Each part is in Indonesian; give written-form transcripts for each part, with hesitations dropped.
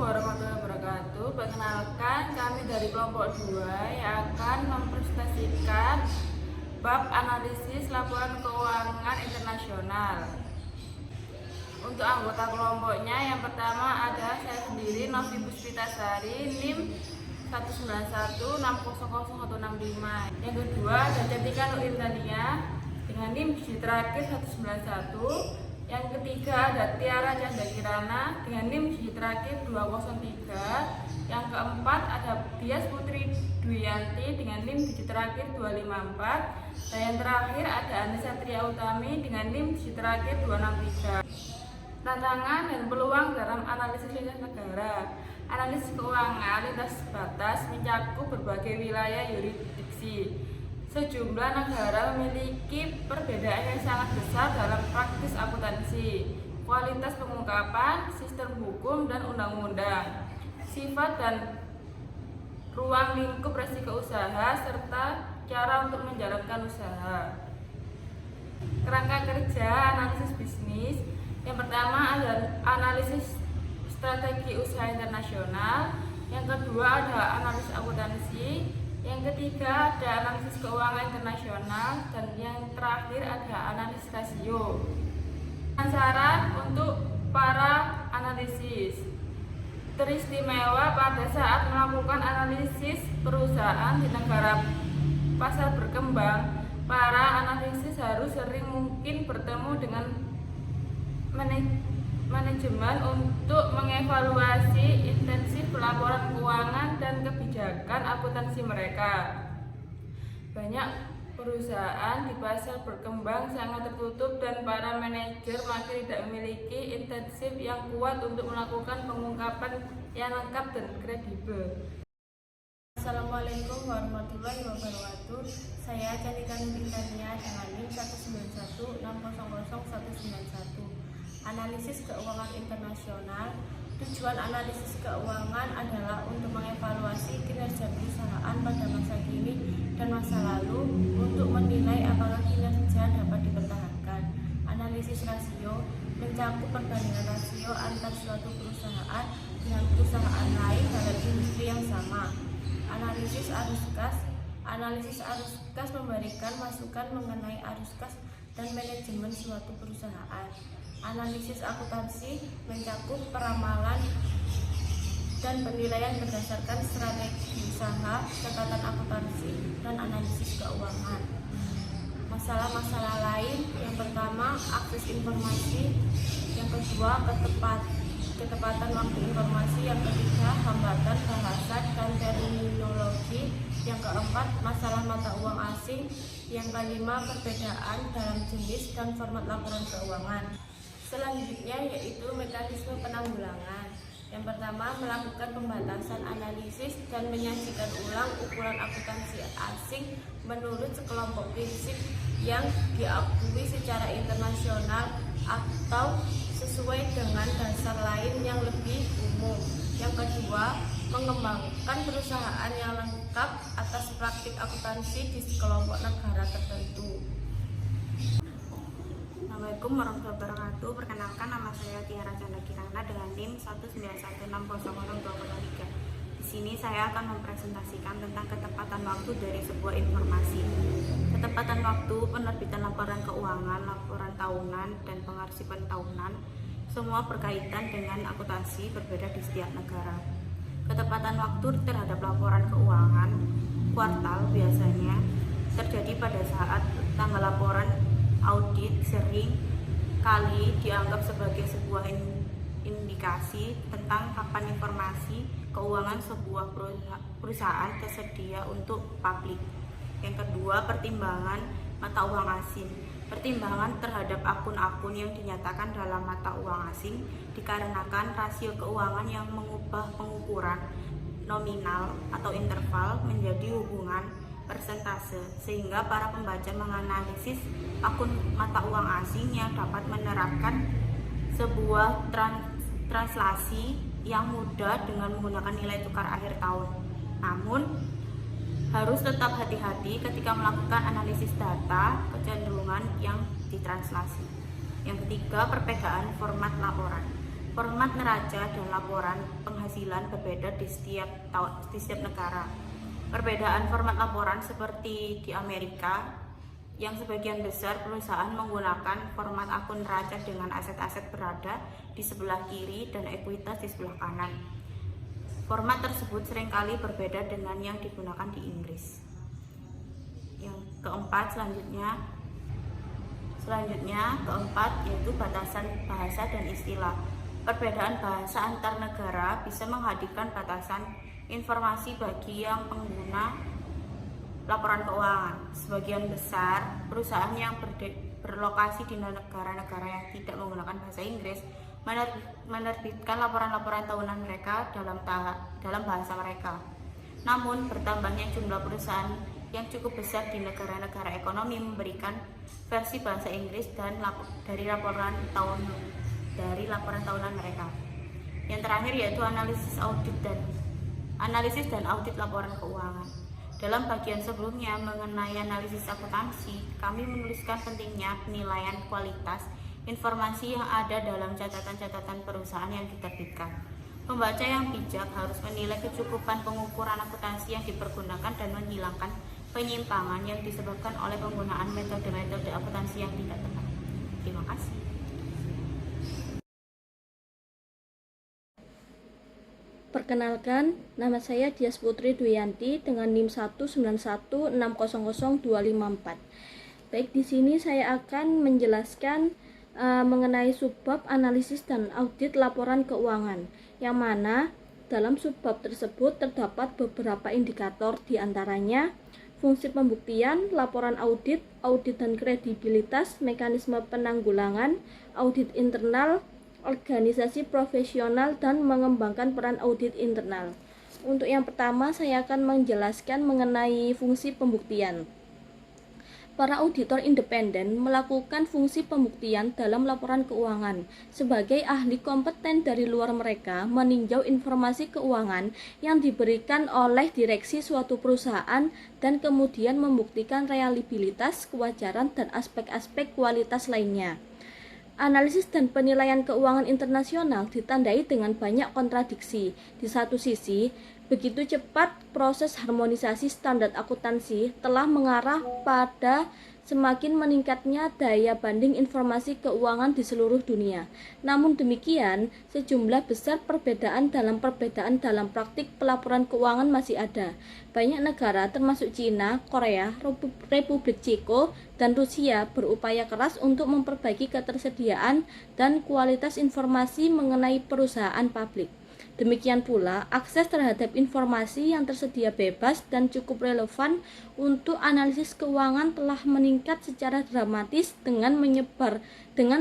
warahmatullahi wabarakatuh. Perkenalkan, kami dari kelompok 2 yang akan mempresentasikan bab analisis laporan keuangan internasional. Untuk anggota kelompoknya, yang pertama ada saya sendiri, Novi Puspitasari, NIM 191600165. Yang kedua ada Cantika Nur Indania dengan NIM terakhir 191. Yang ketiga ada Tiara Canda Kirana dengan NIM terakhir 203. Yang keempat ada Dias Putri Dwiyanti dengan NIM terakhir 254. Dan yang terakhir ada Anissa Tria Utami dengan NIM terakhir 263. Tantangan dan peluang dalam analisis lintas negara. Analisis keuangan lintas batas mencakup berbagai wilayah yurisdiksi. Sejumlah negara memiliki perbedaan yang sangat besar dalam praktis akuntansi, kualitas pengungkapan, sistem hukum dan undang-undang, sifat dan ruang lingkup resiko usaha, serta cara untuk menjalankan usaha. Kerangka kerja analisis bisnis. Yang pertama ada analisis strategi usaha internasional, yang kedua ada analisis akuntansi, yang ketiga ada analisis keuangan internasional, dan yang terakhir ada analisis rasio. Saran untuk para analisis. Teristimewa pada saat melakukan analisis perusahaan di negara pasar berkembang, para analisis harus sering mungkin bertemu dengan manajemen untuk mengevaluasi intensif laporan keuangan dan kebijakan akuntansi mereka. Banyak perusahaan di pasar berkembang sangat tertutup dan para manajer masih tidak memiliki intensif yang kuat untuk melakukan pengungkapan yang lengkap dan kredibel. Assalamualaikum warahmatullahi wabarakatuh. Saya Cantika Nur Indania dengan NIM 191600191. Analisis keuangan internasional. Tujuan analisis keuangan adalah untuk mengevaluasi kinerja perusahaan pada masa kini dan masa lalu untuk menilai apakah kinerja dapat dipertahankan. Analisis rasio mencakup perbandingan rasio antar suatu perusahaan dengan perusahaan lain dalam industri yang sama. Analisis arus kas. Analisis arus kas memberikan masukan mengenai arus kas dan manajemen suatu perusahaan. Analisis akuntansi mencakup peramalan dan penilaian berdasarkan strategi usaha, catatan akuntansi, dan analisis keuangan. Masalah-masalah lain, yang pertama akses informasi, yang kedua ketepatan waktu informasi, yang ketiga hambatan bahasa dan terminologi, yang keempat masalah mata uang asing, yang kelima perbedaan dalam jenis dan format laporan keuangan. Selanjutnya yaitu mekanisme penanggulangan. Yang pertama, melakukan pembatasan analisis dan menyajikan ulang ukuran akuntansi asing menurut sekelompok prinsip yang diakui secara internasional atau sesuai dengan dasar lain yang lebih umum. Yang kedua, mengembangkan perusahaan yang lengkap atas praktik akuntansi di sekelompok negara tertentu. Assalamualaikum warahmatullahi wabarakatuh. Perkenalkan, nama saya Tiara Canda Kirana dengan NIM 191600203. Di sini saya akan mempresentasikan tentang ketepatan waktu dari sebuah informasi. Ketepatan waktu penerbitan laporan keuangan, laporan tahunan, dan pengarsipan tahunan semua berkaitan dengan akuntansi berbeda di setiap negara. Ketepatan waktu terhadap laporan keuangan kuartal biasanya terjadi pada saat tanggal laporan audit sering kali dianggap sebagai sebuah indikasi tentang kapan informasi keuangan sebuah perusahaan tersedia untuk publik. Yang kedua, pertimbangan mata uang asing. Pertimbangan terhadap akun-akun yang dinyatakan dalam mata uang asing dikarenakan rasio keuangan yang mengubah pengukuran nominal atau interval menjadi hubungan persentase, sehingga para pembaca menganalisis akun mata uang asing yang dapat menerapkan sebuah translasi yang mudah dengan menggunakan nilai tukar akhir tahun. Namun, harus tetap hati-hati ketika melakukan analisis data kecenderungan yang ditranslasi. Yang ketiga, perbedaan format laporan. Format neraca dan laporan penghasilan berbeda di setiap negara. Perbedaan format laporan seperti di Amerika, yang sebagian besar perusahaan menggunakan format akun neraca dengan aset-aset berada di sebelah kiri dan ekuitas di sebelah kanan. Format tersebut seringkali berbeda dengan yang digunakan di Inggris. Yang keempat keempat yaitu batasan bahasa dan istilah. Perbedaan bahasa antar negara bisa menghadirkan batasan informasi bagi yang pengguna laporan keuangan. Sebagian besar perusahaan yang berlokasi di negara-negara yang tidak menggunakan bahasa Inggris menerbitkan laporan-laporan tahunan mereka dalam bahasa mereka. Namun, bertambahnya jumlah perusahaan yang cukup besar di negara-negara ekonomi memberikan versi bahasa Inggris dari laporan tahunan mereka. Yang terakhir yaitu analisis dan audit laporan keuangan. Dalam bagian sebelumnya mengenai analisis akuntansi, kami menuliskan pentingnya penilaian kualitas informasi yang ada dalam catatan-catatan perusahaan yang diterbitkan. Pembaca yang bijak harus menilai kecukupan pengukuran akuntansi yang dipergunakan dan menghilangkan penyimpangan yang disebabkan oleh penggunaan metode-metode akuntansi yang tidak tepat. Terima kasih. Perkenalkan, nama saya Dias Putri Duyanti dengan NIM 191600254. Baik, di sini saya akan menjelaskan mengenai subbab analisis dan audit laporan keuangan, yang mana dalam subbab tersebut terdapat beberapa indikator, diantaranya fungsi pembuktian, laporan audit, audit dan kredibilitas, mekanisme penanggulangan, audit internal, organisasi profesional, dan mengembangkan peran audit internal. Untuk yang pertama, saya akan menjelaskan mengenai fungsi pembuktian. Para auditor independen melakukan fungsi pembuktian dalam laporan keuangan. Sebagai ahli kompeten dari luar mereka meninjau informasi keuangan yang diberikan oleh direksi suatu perusahaan dan kemudian membuktikan reliabilitas, kewajaran, dan aspek-aspek kualitas lainnya. Analisis dan penilaian keuangan internasional ditandai dengan banyak kontradiksi. Di satu sisi, begitu cepat proses harmonisasi standar akuntansi telah mengarah pada semakin meningkatnya daya banding informasi keuangan di seluruh dunia. Namun demikian, sejumlah besar perbedaan dalam praktik pelaporan keuangan masih ada. Banyak negara termasuk Cina, Korea, Republik Ceko, dan Rusia berupaya keras untuk memperbaiki ketersediaan dan kualitas informasi mengenai perusahaan publik. Demikian pula, akses terhadap informasi yang tersedia bebas dan cukup relevan untuk analisis keuangan telah meningkat secara dramatis dengan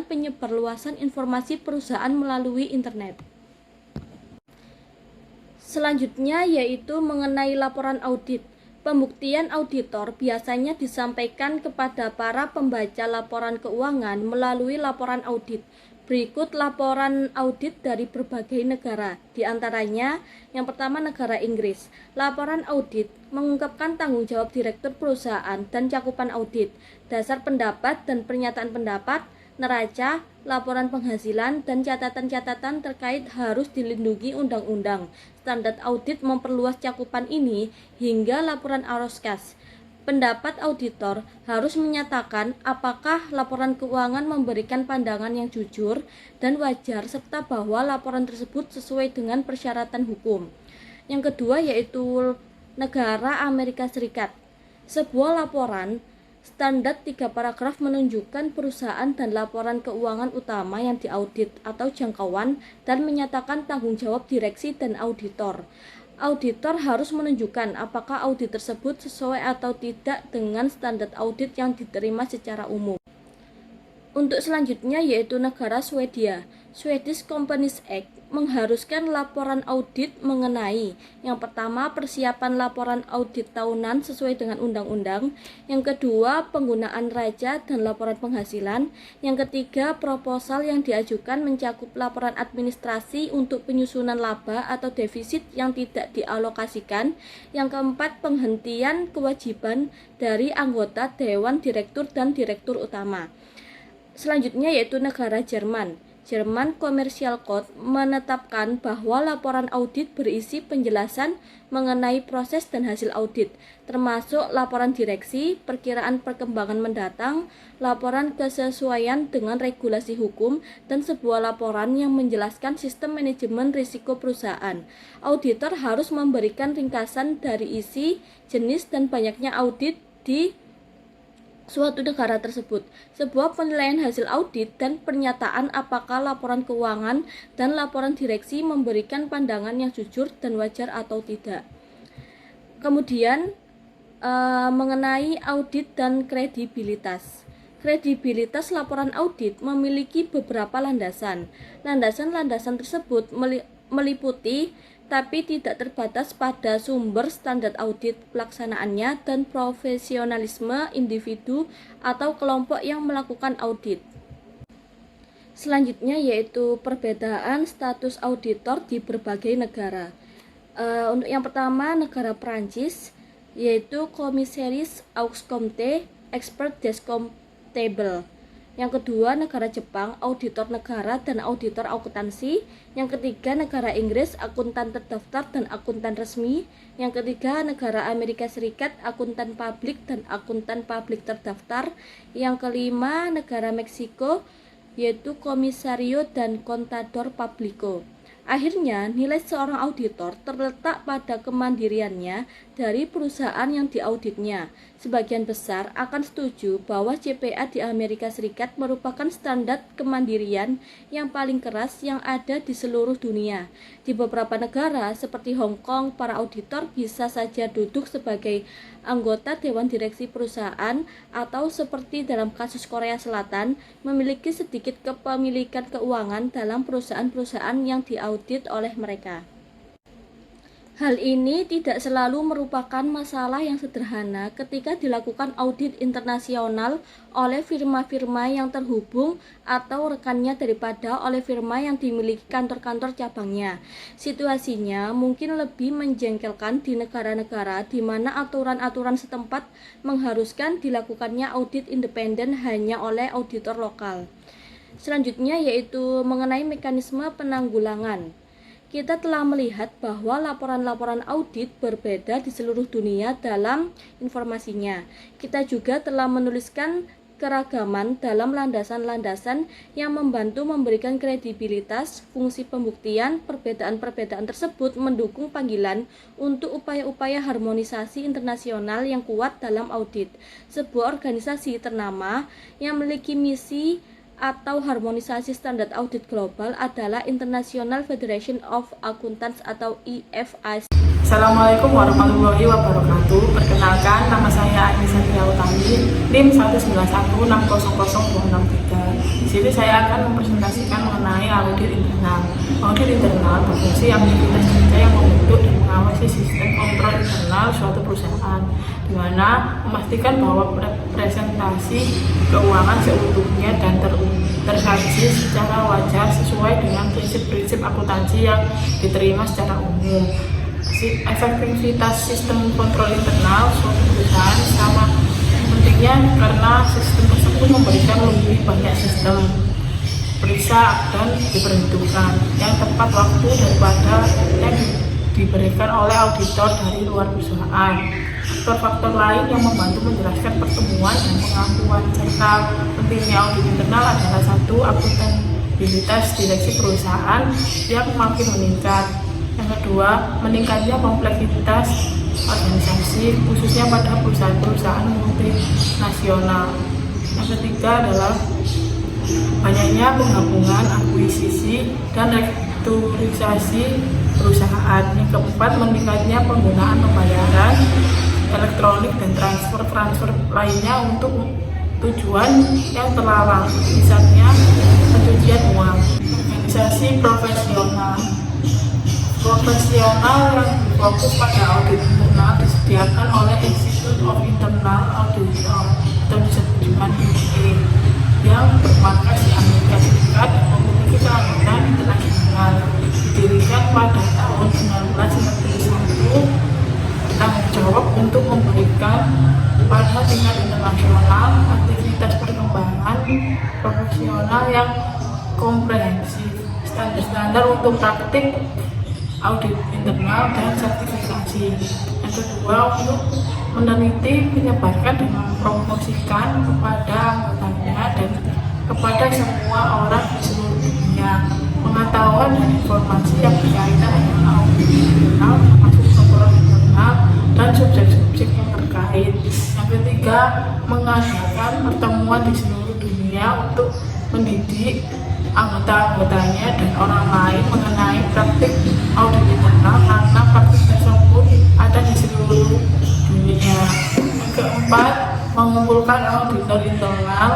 penyebar luasan informasi perusahaan melalui internet. Selanjutnya yaitu mengenai laporan audit. Pembuktian auditor biasanya disampaikan kepada para pembaca laporan keuangan melalui laporan audit. Berikut laporan audit dari berbagai negara, di antaranya yang pertama negara Inggris. Laporan audit mengungkapkan tanggung jawab direktur perusahaan dan cakupan audit, dasar pendapat dan pernyataan pendapat, neraca, laporan penghasilan, dan catatan-catatan terkait harus dilindungi undang-undang. Standar audit memperluas cakupan ini hingga laporan Aroskas. Pendapat auditor harus menyatakan apakah laporan keuangan memberikan pandangan yang jujur dan wajar serta bahwa laporan tersebut sesuai dengan persyaratan hukum. Yang kedua yaitu negara Amerika Serikat. Sebuah laporan standar 3 paragraf menunjukkan perusahaan dan laporan keuangan utama yang diaudit atau jangkauan dan menyatakan tanggung jawab direksi dan auditor. Auditor harus menunjukkan apakah audit tersebut sesuai atau tidak dengan standar audit yang diterima secara umum. Untuk selanjutnya yaitu negara Swedia. Swedish Companies Act mengharuskan laporan audit mengenai yang pertama persiapan laporan audit tahunan sesuai dengan undang-undang, yang kedua penggunaan neraca dan laporan penghasilan, yang ketiga proposal yang diajukan mencakup laporan administrasi untuk penyusunan laba atau defisit yang tidak dialokasikan, yang keempat penghentian kewajiban dari anggota dewan direktur dan direktur utama. Selanjutnya yaitu negara Jerman. German Commercial Code menetapkan bahwa laporan audit berisi penjelasan mengenai proses dan hasil audit, termasuk laporan direksi, perkiraan perkembangan mendatang, laporan kesesuaian dengan regulasi hukum, dan sebuah laporan yang menjelaskan sistem manajemen risiko perusahaan. Auditor harus memberikan ringkasan dari isi, jenis, dan banyaknya audit di suatu negara tersebut, sebuah penilaian hasil audit, dan pernyataan apakah laporan keuangan dan laporan direksi memberikan pandangan yang jujur dan wajar atau tidak. Kemudian mengenai audit dan kredibilitas. Kredibilitas laporan audit memiliki beberapa landasan. Landasan-landasan tersebut meliputi tapi tidak terbatas pada sumber standar audit pelaksanaannya dan profesionalisme individu atau kelompok yang melakukan audit. Selanjutnya yaitu perbedaan status auditor di berbagai negara. Untuk yang pertama, negara Prancis yaitu Commissaires aux Comptes Expert des Comptables. Yang kedua, negara Jepang, auditor negara dan auditor akuntansi. Yang ketiga, negara Inggris, akuntan terdaftar dan akuntan resmi. Yang ketiga, negara Amerika Serikat, akuntan publik dan akuntan publik terdaftar. Yang kelima, negara Meksiko, yaitu komisario dan contador publico. Akhirnya, nilai seorang auditor terletak pada kemandiriannya dari perusahaan yang diauditnya. Sebagian besar akan setuju bahwa CPA di Amerika Serikat merupakan standar kemandirian yang paling keras yang ada di seluruh dunia. Di beberapa negara seperti Hong Kong, para auditor bisa saja duduk sebagai anggota dewan direksi perusahaan atau seperti dalam kasus Korea Selatan, memiliki sedikit kepemilikan keuangan dalam perusahaan-perusahaan yang diaudit oleh mereka. Hal ini tidak selalu merupakan masalah yang sederhana ketika dilakukan audit internasional oleh firma-firma yang terhubung atau rekannya daripada oleh firma yang dimiliki kantor-kantor cabangnya. Situasinya mungkin lebih menjengkelkan di negara-negara di mana aturan-aturan setempat mengharuskan dilakukannya audit independen hanya oleh auditor lokal. Selanjutnya yaitu mengenai mekanisme penanggulangan. Kita telah melihat bahwa laporan-laporan audit berbeda di seluruh dunia dalam informasinya. Kita juga telah menuliskan keragaman dalam landasan-landasan yang membantu memberikan kredibilitas, fungsi pembuktian. Perbedaan-perbedaan tersebut mendukung panggilan untuk upaya-upaya harmonisasi internasional yang kuat dalam audit. Sebuah organisasi ternama yang memiliki misi atau harmonisasi standar audit global adalah International Federation of Accountants atau IFAC. Assalamualaikum warahmatullahi wabarakatuh. Perkenalkan, nama saya Anissa Utami, NIM 191600263. Di sini saya akan mempresentasikan mengenai audit internal. Audit internal berfungsi aktivitas kerja yang membentuk dan mengawasi sistem kontrol internal suatu perusahaan, di mana memastikan bahwa presentasi keuangan seutuhnya dan tersaji secara wajar sesuai dengan prinsip-prinsip akuntansi yang diterima secara umum. Efektivitas sistem kontrol internal suatu perusahaan sama pentingnya karena sistem tersebut memberikan lebih banyak sistem periksa dan diperhitungkan yang tepat waktu daripada yang diberikan oleh auditor dari luar perusahaan. Faktor-faktor lain yang membantu menjelaskan pertemuan dan pengakuan serta pentingnya audit internal adalah satu, akuntabilitas direksi perusahaan yang makin meningkat. Yang kedua, meningkatnya kompleksitas organisasi khususnya pada perusahaan-perusahaan multinasional. Yang ketiga adalah banyaknya penggabungan, akuisisi, dan restrukturisasi perusahaan. Yang keempat, meningkatnya penggunaan pembayaran elektronik dan transfer lainnya untuk tujuan yang terlarang, misalnya pencucian uang. Organisasi profesional yang fokus pada audit internal disediakan oleh Institute of Internal Auditor atau disebut juga IIA yang bermarkas di Amerika Serikat dan memiliki keanggotaan internasional. Didirikan pada tahun 1991, bertanggung jawab untuk memberikan pada tingkat internasional aktivitas perkembangan profesional yang komprehensif, standar-standar untuk praktik audit internal dan sertifikasi. Yang kedua, untuk meneliti, menyebarkan dan mempromosikan kepada anggotanya dan kepada semua orang di seluruh dunia pengetahuan dan informasi yang berkaitan dengan audit internal, termasuk laporan internal dan subjek-subjek yang terkait. Yang ketiga, mengadakan pertemuan di seluruh dunia untuk mendidik anggota-anggotanya dan orang lain mengenai praktik audit internal, karena praktik tersebut ada di seluruh dunia. Yang keempat, mengumpulkan auditor internal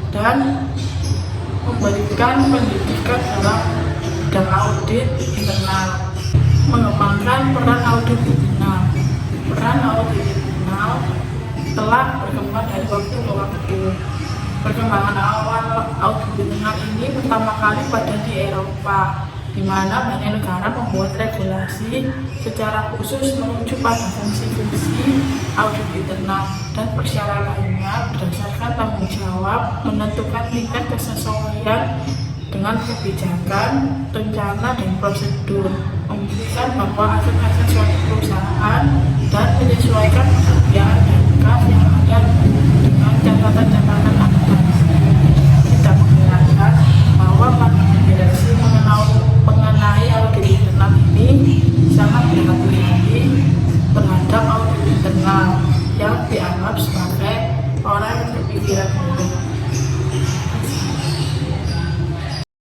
dan memberikan pendidikan dalam bidang audit internal. Mengembangkan peran audit internal. Peran audit internal telah berkembang dari waktu ke waktu. Perkembangan awal audit internal ini pertama kali pada di Eropa, di mana banyak negara membuat regulasi secara khusus menuju pada fungsi-fungsi audit internal dan persyaratannya berdasarkan tanggung jawab, menentukan tingkat kesesuaian dengan kebijakan, rencana, dan prosedur, memastikan bahwa aset-aset suatu perusahaan dan menyesuaikan pekerjaan